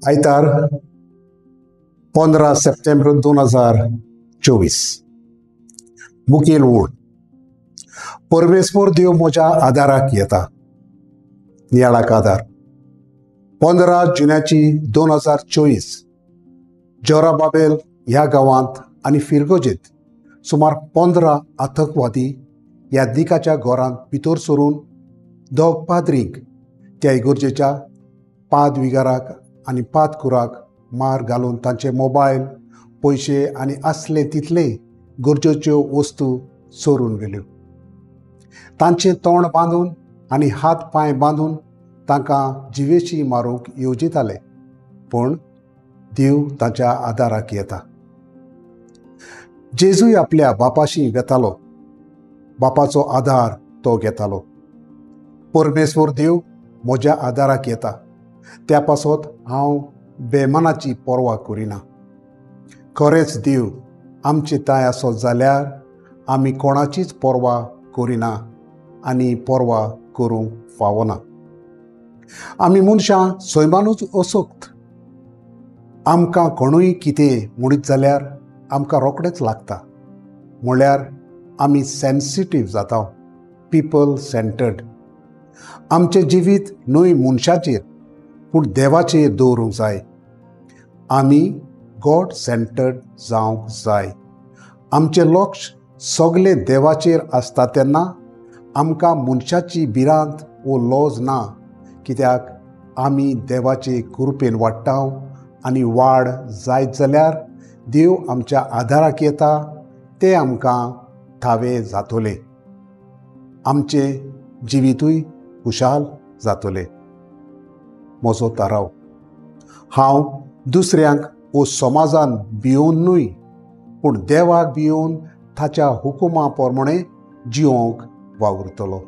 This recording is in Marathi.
आयतार 15 सप्टेंबर 2024 मुखेल ओळ. परमेस्वर देव म्हज्या आदाराक येता. नियाळाक आदार. 15 जुन्याची 2024 जोराबाबेल ह्या गांवांत आनी फिरगोजेत सुमार 15 आतंकवादी ह्या दिकाच्या घरांत भितर सरून दोग पाद्रींक त्या इगोर्जेच्या पादविगाराक आनी पादकुराक मार घालून तांचे मोबायल, पयशे आनी आसले तितले गरजेच्यो वस्तू चोरून व्हेल्यो. तांचे तोंड बांदून आनी हात पांय बांदून तांकां जिवेशी मारूंक येवजिताले, पूण देव तांच्या आदाराक येता. जेजूय आपल्या बापाशी वेतालो. बापाचो आदार तो घेतालो. परमेस्वर देव म्हज्या आदाराक येता. त्या पासत हांव बेमानाची पर्वा करिना. खरेंच देव आमचे ताय आसत जाल्यार आमी कोणाचीच पर्वा करिना आनी पर्वा करूंक फावना. आमी मनशां सैमानूच असोक्त. आमकां कोणूय कितें म्हणीत जाल्यार आमकां रोखडेंच लागता. म्हळ्यार आमी सेन्सिटीव जाता, पीपल सेंटर्ड. आमचें जिवीत न्हय मनशाचेर पूण देवाचेर दवरूंक जाय. आमी गॉड सेंटर्ड जावंक जाय. आमचें लक्ष सगलें देवाचेर आसता तेन्ना आमकां मनशाची भिरांत वो लॉज ना, कित्याक आमी देवाचे कृपेन वाडटा आनी वाड जायत जाल्यार देव आमच्या आदाराक येता. तें आमकां थावे जातोलें. आमचें जिवीतूय खुशाल जातोलें. म्हजो थाराव. हांव दुसऱ्यांक वो समाजान भियोन न्हय पूण देवाक भियोन ताच्या हुकुमा प्रमाणें जिवोंक वावुरतलो.